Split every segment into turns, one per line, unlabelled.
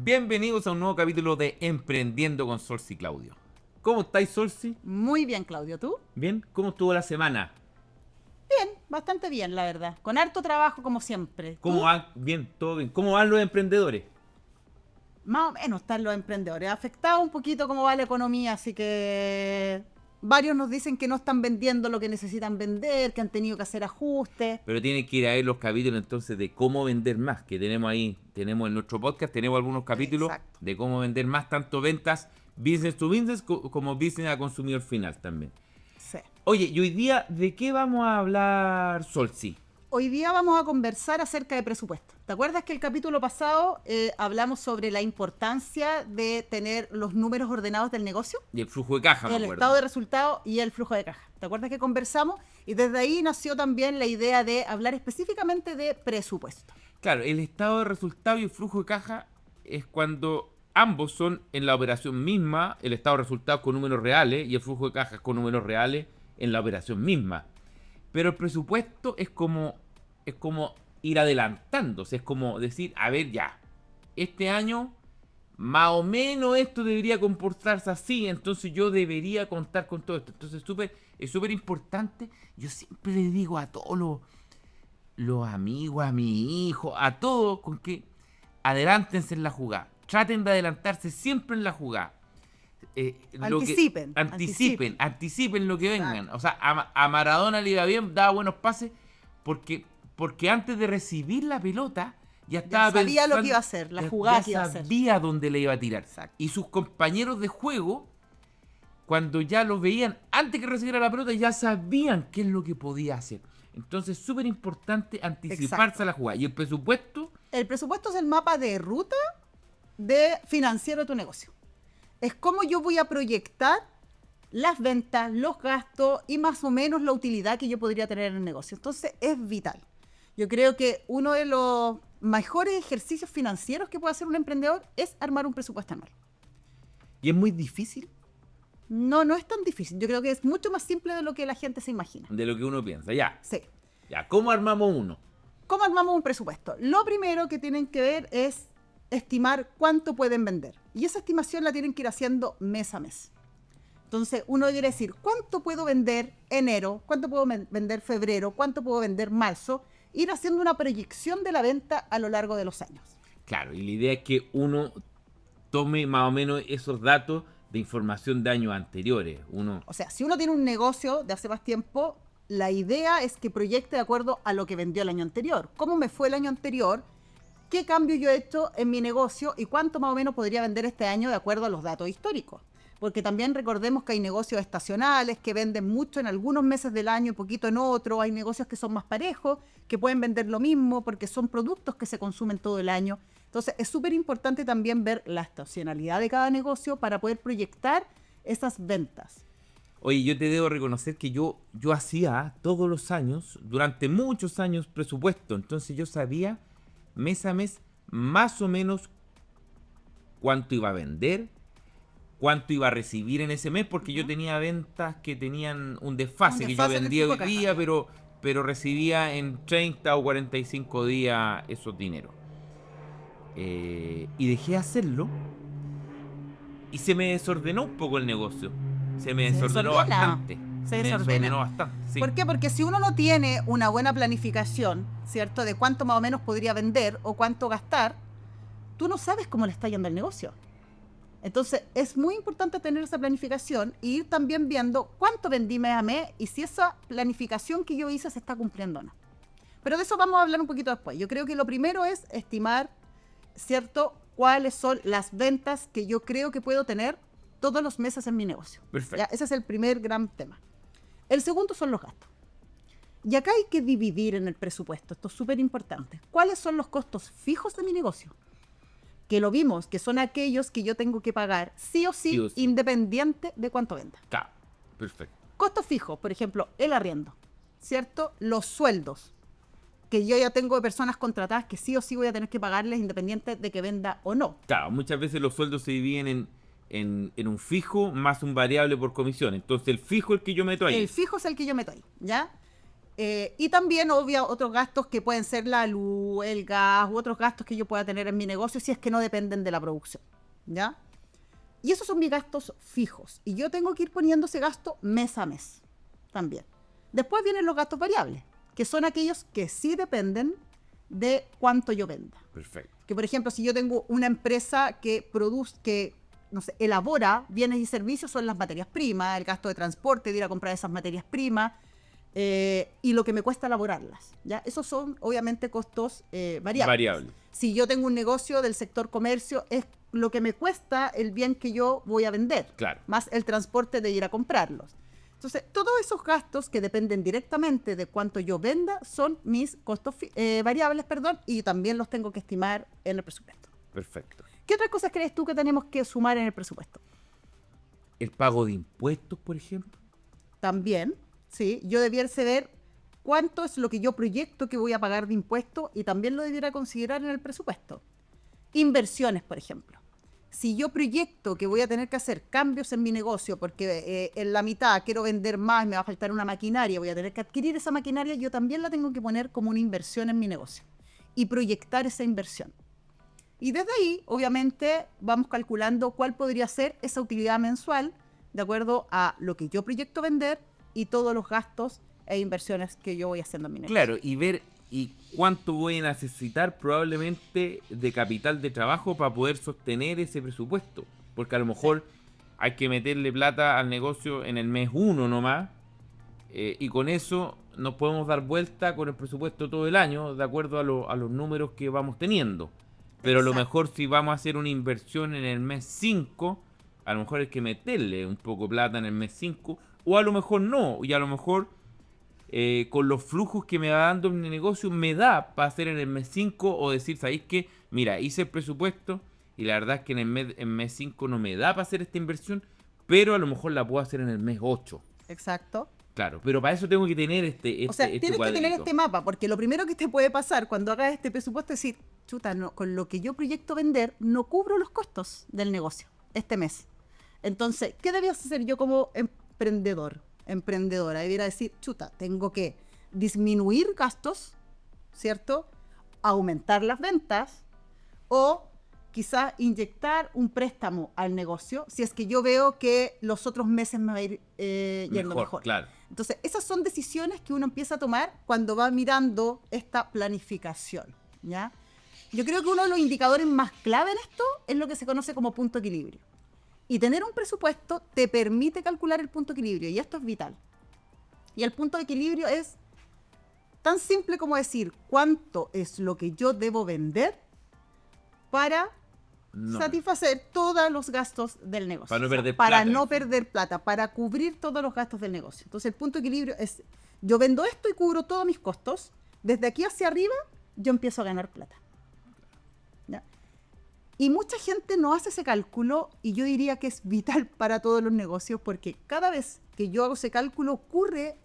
Bienvenidos a un nuevo capítulo de Emprendiendo con Solsi y Claudio. ¿Cómo estáis, Solsi?
Muy bien, Claudio, ¿tú?
¿Bien? ¿Cómo estuvo la semana?
Bien, bastante bien, la verdad. Con harto trabajo, como siempre.
¿Cómo
¿Tú?
van? Bien, todo bien. ¿Cómo van los emprendedores?
Más o menos están los emprendedores. Afectado un poquito cómo va la economía, así que varios nos dicen que no están vendiendo lo que necesitan vender, que han tenido que hacer ajustes.
Pero tienen que ir a ver los capítulos entonces de cómo vender más, que tenemos ahí, tenemos en nuestro podcast, tenemos algunos capítulos
Exacto.
de cómo vender más, tanto ventas business to business como business a consumidor final también.
Sí.
Oye, y hoy día, ¿de qué vamos a hablar, Solsi?
Hoy día vamos a conversar acerca de presupuesto. ¿Te acuerdas que el capítulo pasado hablamos sobre la importancia de tener los números ordenados del negocio?
Y el flujo de caja, me
El
acuerdo.
estado de resultados y el flujo de caja. ¿Te acuerdas que conversamos? Y desde ahí nació también la idea de hablar específicamente de presupuesto.
Claro, el estado de resultado y el flujo de caja es cuando ambos son en la operación misma, el estado de resultados con números reales y el flujo de caja con números reales en la operación misma. Pero el presupuesto es como ir adelantándose, es como decir, a ver ya, este año más o menos esto debería comportarse así, entonces yo debería contar con todo esto. Entonces es súper importante, yo siempre le digo a todos los amigos, a mi hijo, a todos, con que adelántense en la jugada. Traten de adelantarse siempre en la jugada. Anticipen lo que vengan. O sea, a Maradona le iba bien, daba buenos pases, porque antes de recibir la pelota, ya estaba
sabía
pensando,
lo que iba a hacer, la jugada que iba a hacer.
Sabía dónde le iba a tirar.
Exacto.
Y sus compañeros de juego, cuando ya lo veían, antes que recibiera la pelota, ya sabían qué es lo que podía hacer. Entonces, súper importante anticiparse
Exacto.
a la jugada. Y el presupuesto,
El presupuesto es el mapa de ruta de financiero de tu negocio. Es cómo yo voy a proyectar las ventas, los gastos y más o menos la utilidad que yo podría tener en el negocio. Entonces, es vital. Yo creo que uno de los mejores ejercicios financieros que puede hacer un emprendedor es armar un presupuesto anual.
y es muy difícil
No es tan difícil. Yo creo que es mucho más simple de lo que la gente se imagina.
de lo que uno piensa. Ya,
Sí.
¿cómo armamos uno?
¿Cómo armamos un presupuesto? Lo primero que tienen que ver es estimar cuánto pueden vender. Y esa estimación la tienen que ir haciendo mes a mes. Entonces, uno quiere decir, ¿cuánto puedo vender enero? ¿Cuánto puedo vender febrero? ¿Cuánto puedo vender marzo? Ir haciendo una proyección de la venta a lo largo de los años.
Claro, y la idea es que uno tome más o menos esos datos de información de años anteriores.
O sea, si uno tiene un negocio de hace más tiempo, la idea es que proyecte de acuerdo a lo que vendió el año anterior. ¿Cómo me fue el año anterior? ¿Qué cambio yo he hecho en mi negocio? ¿Y cuánto más o menos podría vender este año de acuerdo a los datos históricos? Porque también recordemos que hay negocios estacionales que venden mucho en algunos meses del año y poquito en otro. Hay negocios que son más parejos, que pueden vender lo mismo porque son productos que se consumen todo el año. Entonces, es súper importante también ver la estacionalidad de cada negocio para poder proyectar esas ventas.
Oye, yo te debo reconocer que yo hacía todos los años, durante muchos años, presupuesto. Entonces yo sabía mes a mes más o menos cuánto iba a vender, cuánto iba a recibir en ese mes, porque yo tenía ventas que tenían un desfase, que yo
desfase en el
vendía hoy
flujo de
día,
caja.
pero recibía en 30 o 45 días esos dineros. Y dejé de hacerlo y se me desordenó un poco el negocio. Se me desordenó bastante.
Se
Me
desordena.
desordenó bastante, sí.
¿Por qué? Porque si uno no tiene una buena planificación, ¿cierto? De cuánto más o menos podría vender o cuánto gastar, tú no sabes cómo le está yendo el negocio. Entonces, es muy importante tener esa planificación e ir también viendo cuánto vendí mes a mes y si esa planificación que yo hice se está cumpliendo o no. Pero de eso vamos a hablar un poquito después. Yo creo que lo primero es estimar, ¿cierto?, cuáles son las ventas que yo creo que puedo tener todos los meses en mi negocio.
Perfecto.
¿Ya? Ese es el primer gran tema. El segundo son los gastos. Y acá hay que dividir en el presupuesto. Esto es súper importante. ¿Cuáles son los costos fijos de mi negocio? Que lo vimos, que son aquellos que yo tengo que pagar sí o sí, independiente de cuánto venda.
Claro, perfecto.
Costos fijos, por ejemplo, el arriendo, ¿cierto? Los sueldos, que yo ya tengo de personas contratadas que sí o sí voy a tener que pagarles independiente de que venda o no.
Claro, muchas veces los sueldos se dividen en un fijo más un variable por comisión. Entonces el fijo es el que yo meto ahí.
El fijo es el que yo meto ahí, ¿ya? Y también, obvio, otros gastos que pueden ser la luz, el gas u otros gastos que yo pueda tener en mi negocio si es que no dependen de la producción, ¿ya? Y esos son mis gastos fijos. Y yo tengo que ir poniendo ese gasto mes a mes también. Después vienen los gastos variables, que son aquellos que sí dependen de cuánto yo venda.
Perfecto.
Que, por ejemplo, si yo tengo una empresa que produce, que, no sé, elabora bienes y servicios, son las materias primas, el gasto de transporte, de ir a comprar esas materias primas, y lo que me cuesta elaborarlas, ¿ya? Esos son, obviamente, costos variables.
Variable.
Si yo tengo un negocio del sector comercio, es lo que me cuesta el bien que yo voy a vender,
Claro.
más el transporte de ir a comprarlos. Entonces, todos esos gastos que dependen directamente de cuánto yo venda son mis costos variables, y también los tengo que estimar en el presupuesto.
Perfecto.
¿Qué otras cosas crees tú que tenemos que sumar en el presupuesto?
El pago de impuestos, por ejemplo.
También, sí, yo debiera saber cuánto es lo que yo proyecto que voy a pagar de impuestos y también lo debiera considerar en el presupuesto. Inversiones, por ejemplo. Si yo proyecto que voy a tener que hacer cambios en mi negocio porque en la mitad quiero vender más, me va a faltar una maquinaria, voy a tener que adquirir esa maquinaria, yo también la tengo que poner como una inversión en mi negocio y proyectar esa inversión. Y desde ahí, obviamente, vamos calculando cuál podría ser esa utilidad mensual de acuerdo a lo que yo proyecto vender y todos los gastos e inversiones que yo voy haciendo en mi negocio.
Claro, y ver cuánto voy a necesitar probablemente de capital de trabajo para poder sostener ese presupuesto. Porque a lo mejor hay que meterle plata al negocio en el mes 1 nomás, y con eso nos podemos dar vuelta con el presupuesto todo el año, de acuerdo a los números que vamos teniendo. Pero a lo mejor si vamos a hacer una inversión en el mes 5, a lo mejor hay que meterle un poco de plata en el mes 5, o a lo mejor no, y a lo mejor con los flujos que me va dando mi negocio me da para hacer en el mes 5, o decir, ¿sabéis qué? Mira, hice el presupuesto y la verdad es que en mes 5 no me da para hacer esta inversión, pero a lo mejor la puedo hacer en el mes 8.
Exacto.
Claro, pero para eso tengo que tener
O sea, tienes que tener este mapa, porque lo primero que te puede pasar cuando hagas este presupuesto es decir, chuta, no, con lo que yo proyecto vender, no cubro los costos del negocio este mes. Entonces, ¿qué debías hacer yo como emprendedora? Debiera decir, chuta, tengo que disminuir gastos, ¿cierto? Aumentar las ventas o quizás inyectar un préstamo al negocio si es que yo veo que los otros meses me va a ir yendo mejor.
Claro.
Entonces, esas son decisiones que uno empieza a tomar cuando va mirando esta planificación, ¿ya? Yo creo que uno de los indicadores más clave en esto es lo que se conoce como punto de equilibrio. Y tener un presupuesto te permite calcular el punto de equilibrio, y esto es vital. Y el punto de equilibrio es tan simple como decir cuánto es lo que yo debo vender para satisfacer todos los gastos del negocio.
Para no perder
para
plata.
no perder plata, para cubrir todos los gastos del negocio. Entonces, el punto de equilibrio es, yo vendo esto y cubro todos mis costos. Desde aquí hacia arriba, yo empiezo a ganar plata. ¿Ya? Y mucha gente no hace ese cálculo, y yo diría que es vital para todos los negocios, porque cada vez que yo hago ese cálculo ocurre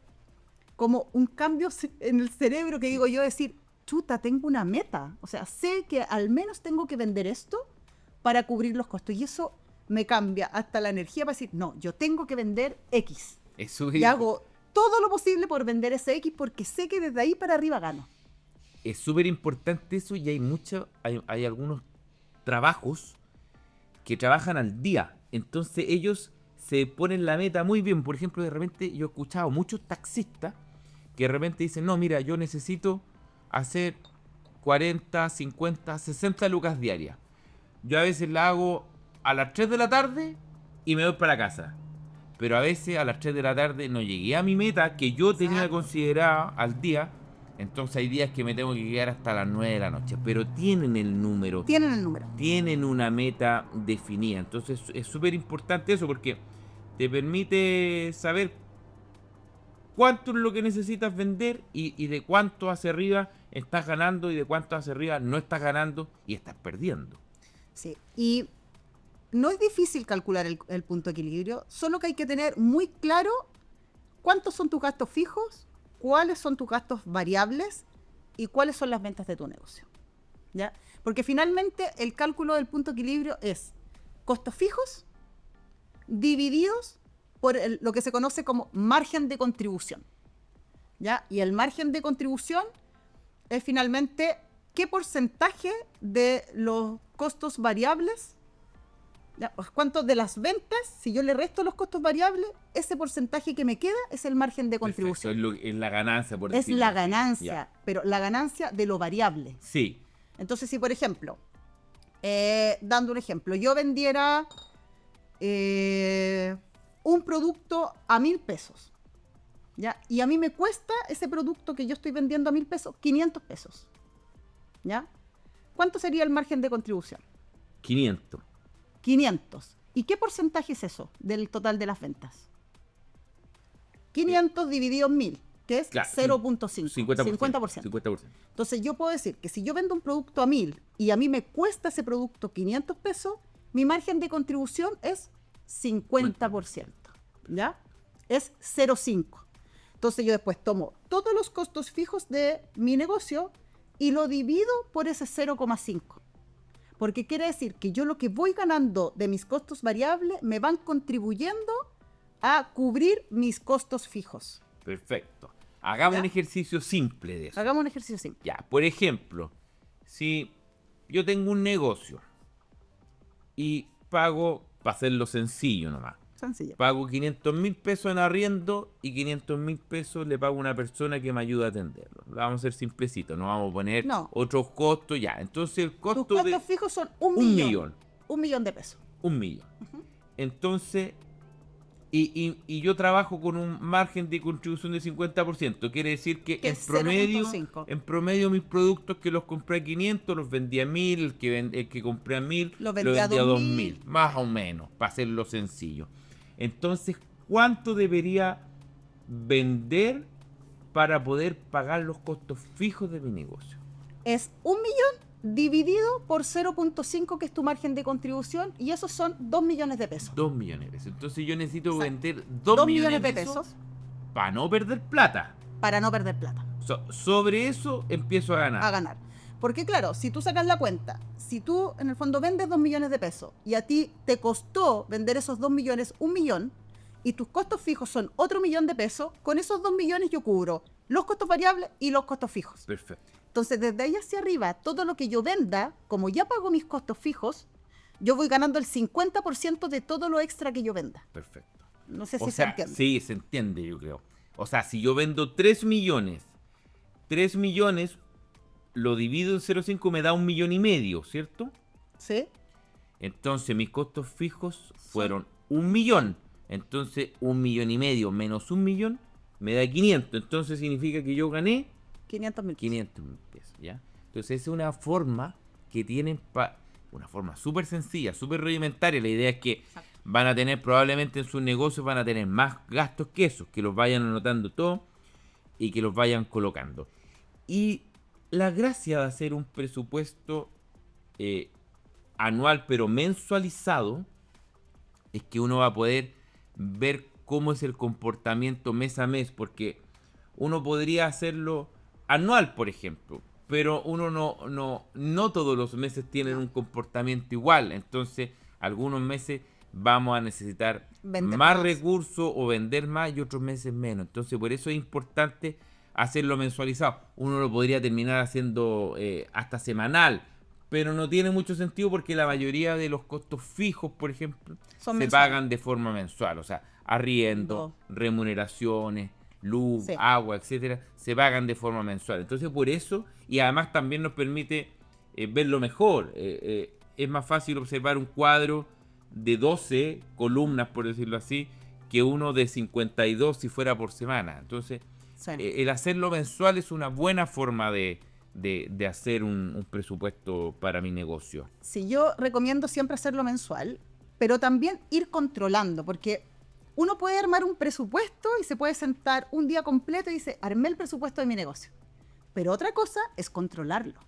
como un cambio en el cerebro que digo yo, decir, chuta, tengo una meta. O sea, sé que al menos tengo que vender esto para cubrir los costos. Y eso me cambia hasta la energía para decir, no, yo tengo que vender X. Y hago todo lo posible por vender ese X porque sé que desde ahí para arriba gano.
Es súper importante eso, y hay algunos trabajos que trabajan al día. Entonces ellos se ponen la meta muy bien. Por ejemplo, de repente yo he escuchado muchos taxistas que de repente dicen, no, mira, yo necesito hacer 40, 50, 60 lucas diarias. Yo a veces la hago a las 3 de la tarde y me voy para casa. Pero a veces a las 3 de la tarde no llegué a mi meta que yo tenía considerada al día. Entonces hay días que me tengo que quedar hasta las 9 de la noche. Pero tienen el número. Tienen una meta definida. Entonces es súper importante eso, porque te permite saber cuánto es lo que necesitas vender y de cuánto hacia arriba estás ganando y de cuánto hacia arriba no estás ganando y estás perdiendo.
Sí, y no es difícil calcular el punto de equilibrio, solo que hay que tener muy claro cuántos son tus gastos fijos, cuáles son tus gastos variables y cuáles son las ventas de tu negocio, ¿ya? Porque finalmente el cálculo del punto de equilibrio es costos fijos divididos por lo que se conoce como margen de contribución, ¿ya? Y el margen de contribución es finalmente qué porcentaje de los costos variables, ¿ya? Pues cuánto de las ventas, si yo le resto los costos variables, ese porcentaje que me queda es el margen de contribución.
Perfecto, es la ganancia, por
Es
decirlo
la
así.
ganancia,
Ya.
pero la ganancia de lo variable.
Sí,
Entonces, si por ejemplo, dando un ejemplo, yo vendiera un producto a 1.000 pesos, ¿ya? Y a mí me cuesta ese producto que yo estoy vendiendo a 1.000 pesos, 500 pesos, ¿ya? ¿Cuánto sería el margen de contribución?
500.
500. ¿Y qué porcentaje es eso del total de las ventas? 500 dividido en 1.000, que es
Claro,
0.5.
50%.
50%.
50%.
Entonces yo puedo decir que si yo vendo un producto a 1.000 y a mí me cuesta ese producto 500 pesos, mi margen de contribución es 50%, ¿ya? Es 0.5. Entonces yo después tomo todos los costos fijos de mi negocio y lo divido por ese 0.5. Porque quiere decir que yo lo que voy ganando de mis costos variables me van contribuyendo a cubrir mis costos fijos.
Perfecto. Hagamos
¿Ya?
un ejercicio simple de eso.
Hagamos un ejercicio simple.
Ya, por ejemplo, si yo tengo un negocio y pago, para hacerlo sencillo nomás,
Sencillo.
pago 500.000 pesos en arriendo y 500.000 pesos le pago a una persona que me ayuda a atenderlo. Lo vamos a hacer simplecito, no vamos a poner
No.
otros costos ya. Entonces el
Tus
costo
costos
de
fijos son un
un
millón.
millón.
1.000.000 de pesos.
1.000.000. Entonces, y yo trabajo con un margen de contribución de 50%. Quiere decir que
Que
en
es
promedio,
0.5.
en promedio mis productos que los compré a 500, los vendí a 1.000, el que compré a 1.000,
Lo
lo
vendí a
vendí a
2.000.
2.000, más o menos, para hacerlo sencillo. Entonces, ¿cuánto debería vender para poder pagar los costos fijos de mi negocio?
Es 1.000.000 dividido por 0.5, que es tu margen de contribución, y esos son 2 millones de pesos.
2 millones de pesos. Entonces yo necesito
Exacto.
vender 2
2
millones de pesos para no perder plata.
para no perder plata.
Sobre eso empiezo a ganar.
A ganar. Porque claro, si tú sacas la cuenta, si tú en el fondo vendes 2 millones de pesos y a ti te costó vender esos 2 millones 1 millón y tus costos fijos son otro 1.000.000 de pesos, con esos 2 millones yo cubro los costos variables y los costos fijos.
Perfecto.
Entonces, desde ahí hacia arriba, todo lo que yo venda, como ya pago mis costos fijos, yo voy ganando el 50% de todo lo extra que yo venda.
Perfecto.
No sé
O
si se
sea,
entiende.
sí, se entiende, yo creo. O sea, si yo vendo 3 millones, lo divido en 0,5 me da 1,5 millones, ¿cierto?
¿Sí?
Entonces mis costos fijos fueron 1 millón. Entonces 1,5 millones menos 1 millón me da 500. Entonces significa que yo gané
500.000.
500.000 pesos, ¿ya? Entonces es una forma que tienen, una forma súper sencilla, súper rudimentaria. La idea es que
Exacto.
van a tener probablemente en sus negocios, van a tener más gastos que esos, que los vayan anotando todo y que los vayan colocando. Y la gracia de hacer un presupuesto anual pero mensualizado es que uno va a poder ver cómo es el comportamiento mes a mes, porque uno podría hacerlo anual, por ejemplo, pero uno no todos los meses tienen un comportamiento igual. Entonces, algunos meses vamos a necesitar
Vender
más
más.
recursos o vender más y otros meses menos. Entonces, por eso es importante hacerlo mensualizado. Uno lo podría terminar haciendo hasta semanal, pero no tiene mucho sentido porque la mayoría de los costos fijos, por ejemplo,
Son
se
mensuales.
pagan de forma mensual. O sea, arriendo, remuneraciones, luz,
Sí.
agua, etcétera, se pagan de forma mensual. Entonces, por eso, y además también nos permite verlo mejor. Es más fácil observar un cuadro de 12 columnas, por decirlo así, que uno de 52 si fuera por semana. Entonces,
Sí.
el hacerlo mensual es una buena forma de hacer un presupuesto para mi negocio.
Sí, yo recomiendo siempre hacerlo mensual, pero también ir controlando, porque uno puede armar un presupuesto y se puede sentar un día completo y dice, armé el presupuesto de mi negocio. Pero otra cosa es controlarlo,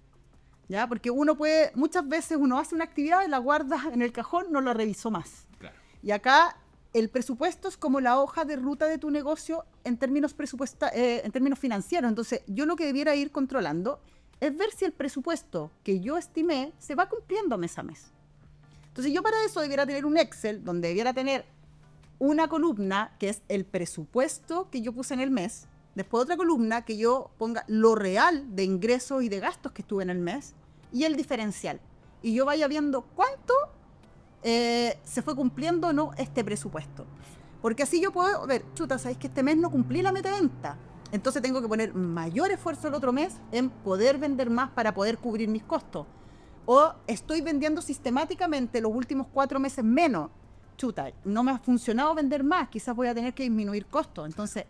¿ya? Porque uno puede, muchas veces uno hace una actividad y la guarda en el cajón, no la revisó más.
Claro.
Y acá el presupuesto es como la hoja de ruta de tu negocio en términos financieros. Entonces, yo lo que debiera ir controlando es ver si el presupuesto que yo estimé se va cumpliendo mes a mes. Entonces, yo para eso debiera tener un Excel donde debiera tener una columna que es el presupuesto que yo puse en el mes, después otra columna que yo ponga lo real de ingresos y de gastos que estuve en el mes y el diferencial. Y yo vaya viendo cuánto se fue cumpliendo o no este presupuesto. Porque así yo puedo ver, chuta, ¿sabéis que este mes no cumplí la meta de venta? Entonces tengo que poner mayor esfuerzo el otro mes en poder vender más para poder cubrir mis costos. O estoy vendiendo sistemáticamente los últimos 4 meses menos. Chuta, no me ha funcionado vender más, quizás voy a tener que disminuir costos. Entonces,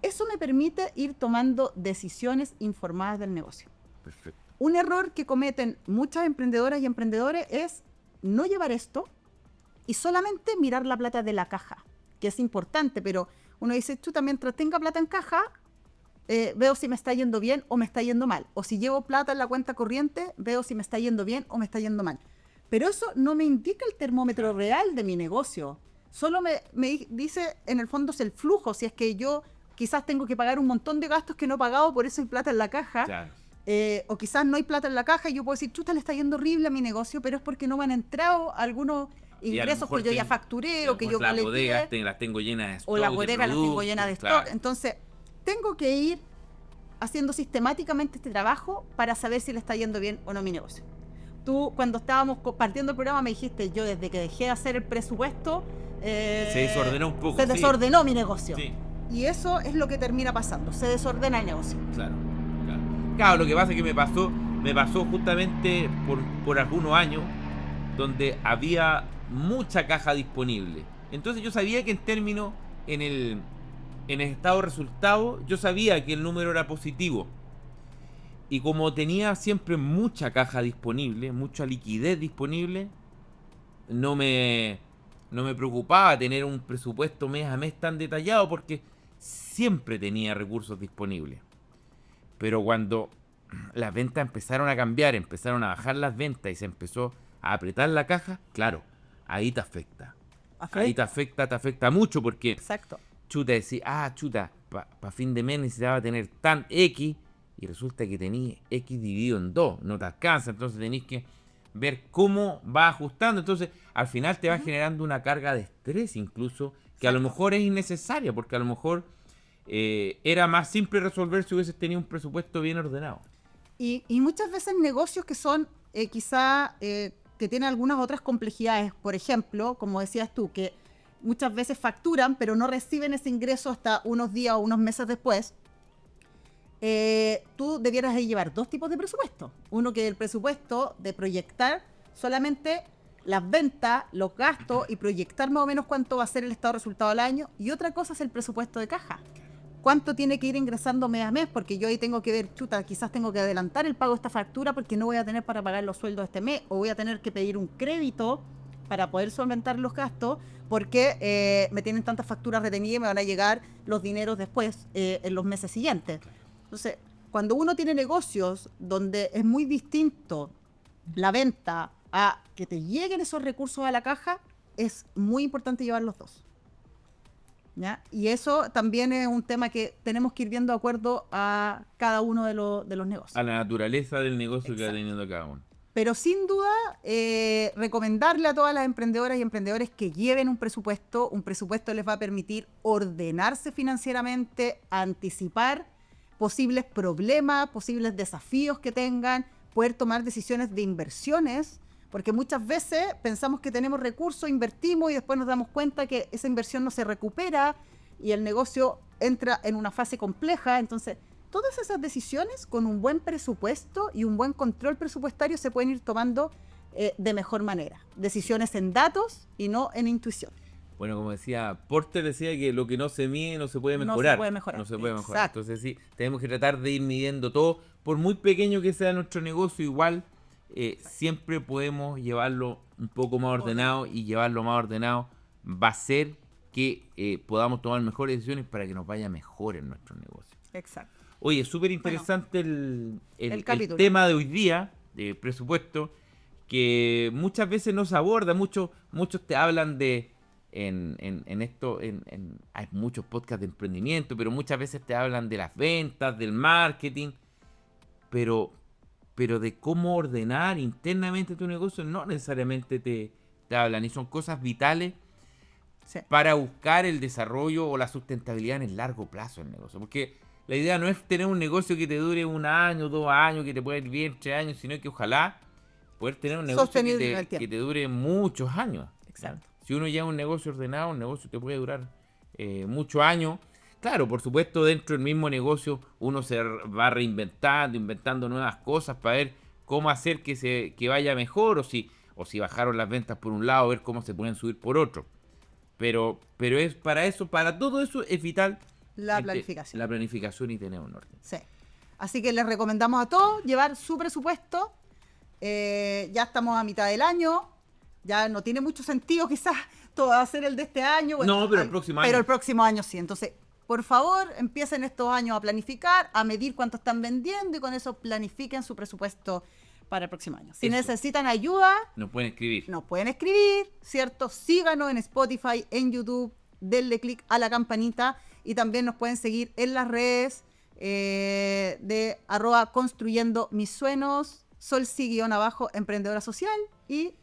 eso me permite ir tomando decisiones informadas del negocio.
Perfecto.
Un error que cometen muchas emprendedoras y emprendedores es no llevar esto y solamente mirar la plata de la caja, que es importante, pero uno dice, chuta, mientras tenga plata en caja, veo si me está yendo bien o me está yendo mal. O si llevo plata en la cuenta corriente, veo si me está yendo bien o me está yendo mal. Pero eso no me indica el termómetro real de mi negocio. Solo me dice, en el fondo, es el flujo. Si es que yo quizás tengo que pagar un montón de gastos que no he pagado, por eso hay plata en la caja.
Claro.
O quizás no hay plata en la caja y yo puedo decir, chuta, le está yendo horrible a mi negocio, pero es porque no me han entrado algunos ingresos que yo ya facturé o que yo
las
colecté.
bodegas las tengo llenas de stock.
O las bodegas las tengo llenas de stock.
Claro.
Entonces, tengo que ir haciendo sistemáticamente este trabajo para saber si le está yendo bien o no a mi negocio. Tú, cuando estábamos partiendo el programa, me dijiste, yo desde que dejé de hacer el presupuesto...
se desordenó un poco.
Se desordenó mi negocio.
Sí.
Y eso es lo que termina pasando, se desordena el negocio.
Claro, lo que pasa es que me pasó justamente por algunos años donde había mucha caja disponible. Entonces yo sabía que en términos, en el estado de resultado, yo sabía que el número era positivo. Y como tenía siempre mucha caja disponible, mucha liquidez disponible, no me preocupaba tener un presupuesto mes a mes tan detallado porque siempre tenía recursos disponibles. Pero cuando las ventas empezaron a cambiar, empezaron a bajar las ventas y se empezó a apretar la caja, claro, ahí te afecta. Ahí te afecta mucho porque...
Exacto.
Chuta, decís, para fin de mes necesitaba tener tan X y resulta que tenéis X dividido en 2, no te alcanza, entonces tenéis que ver cómo va ajustando, entonces al final te va generando una carga de estrés incluso, que a lo mejor es innecesaria, porque a lo mejor era más simple resolver si hubieses tenido un presupuesto bien ordenado.
Y muchas veces negocios que son quizá que tienen algunas otras complejidades, por ejemplo, como decías tú, que muchas veces facturan pero no reciben ese ingreso hasta unos días o unos meses después, tú debieras llevar 2 tipos de presupuesto. Uno que es el presupuesto de proyectar solamente las ventas, los gastos y proyectar más o menos cuánto va a ser el estado de resultado al año. Y otra cosa es el presupuesto de caja. ¿Cuánto tiene que ir ingresando mes a mes? Porque yo ahí tengo que ver, chuta, quizás tengo que adelantar el pago de esta factura porque no voy a tener para pagar los sueldos este mes, o voy a tener que pedir un crédito para poder solventar los gastos porque me tienen tantas facturas retenidas y me van a llegar los dineros después en los meses siguientes. Entonces, cuando uno tiene negocios donde es muy distinto la venta a que te lleguen esos recursos a la caja, es muy importante llevar los dos. ¿Ya? Y eso también es un tema que tenemos que ir viendo de acuerdo a cada uno de los negocios.
A la naturaleza del negocio que va teniendo cada uno.
Pero sin duda, recomendarle a todas las emprendedoras y emprendedores que lleven un presupuesto. Un presupuesto les va a permitir ordenarse financieramente, anticipar posibles problemas, posibles desafíos que tengan, poder tomar decisiones de inversiones, porque muchas veces pensamos que tenemos recursos, invertimos y después nos damos cuenta que esa inversión no se recupera y el negocio entra en una fase compleja. Entonces, todas esas decisiones con un buen presupuesto y un buen control presupuestario se pueden ir tomando de mejor manera. Decisiones en datos y no en intuición.
Bueno, como decía, Porter decía que lo que no se mide no se puede mejorar. No se puede mejorar. Entonces sí, tenemos que tratar de ir midiendo todo. Por muy pequeño que sea nuestro negocio, igual siempre podemos llevarlo un poco más ordenado, y llevarlo más ordenado va a hacer que podamos tomar mejores decisiones para que nos vaya mejor en nuestro negocio.
Exacto.
Oye, súper interesante el
tema
de hoy día, de presupuesto, que muchas veces no se aborda. Muchos te hablan de... hay muchos podcasts de emprendimiento, pero muchas veces te hablan de las ventas, del marketing, pero de cómo ordenar internamente tu negocio no necesariamente te hablan, y son cosas vitales para buscar el desarrollo o la sustentabilidad en el largo plazo del negocio, porque La idea no es tener un negocio que te dure 1 año, 2 años, que te pueda ir bien 3 años, sino que ojalá poder tener un negocio
Sostenible en el
que
tiempo.
te dure muchos años.
Exacto.
Si uno lleva un negocio ordenado, un negocio te puede durar muchos años. Claro, por supuesto, dentro del mismo negocio uno se va reinventando, inventando nuevas cosas para ver cómo hacer que vaya mejor, o si bajaron las ventas por un lado, ver cómo se pueden subir por otro. Pero es para eso, para todo eso es vital
La planificación.
la planificación y tener un orden.
Sí. Así que les recomendamos a todos llevar su presupuesto. Ya estamos a mitad del año. Ya no tiene mucho sentido quizás todo hacer el de este año. Bueno,
No, pero el próximo año.
Pero el próximo año sí. Entonces, por favor, empiecen estos años a planificar, a medir cuánto están vendiendo y con eso planifiquen su presupuesto para el próximo año. Si
Eso.
necesitan ayuda,
Nos pueden escribir.
nos pueden escribir, ¿cierto? Síganos en Spotify, en YouTube, denle click a la campanita y también nos pueden seguir en las redes de @construyendo mis sueños, Solsi_ emprendedora social y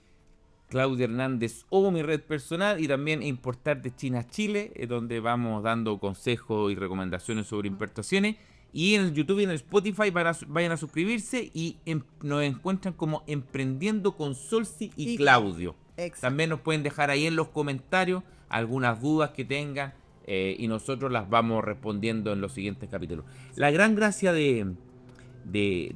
Claudia Hernández o mi red personal, y también Importar de China a Chile, donde vamos dando consejos y recomendaciones sobre importaciones. Y en el YouTube y en el Spotify vayan a suscribirse y nos encuentran como Emprendiendo con Solsi y Claudio.
Exacto.
También nos pueden dejar ahí en los comentarios algunas dudas que tengan y nosotros las vamos respondiendo en los siguientes capítulos. La gran gracia del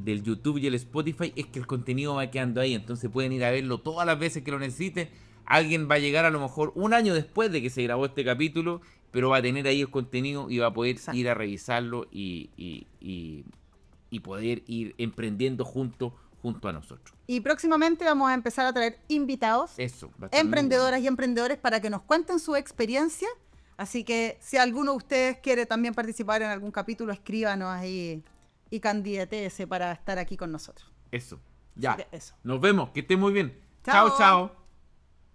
YouTube y el Spotify es que el contenido va quedando ahí, entonces pueden ir a verlo todas las veces que lo necesiten. Alguien va a llegar a lo mejor 1 año después de que se grabó este capítulo, pero va a tener ahí el contenido y va a poder ir a revisarlo y poder ir emprendiendo junto a nosotros.
Y próximamente vamos a empezar a traer invitados,
Eso, va a estar muy
emprendedoras
bueno.
y emprendedores para que nos cuenten su experiencia. Así que si alguno de ustedes quiere también participar en algún capítulo, escríbanos ahí y candidatese para estar aquí con nosotros.
Eso, ya.
Así que eso.
Nos vemos, que estén muy bien.
Chao.
Chao, chao.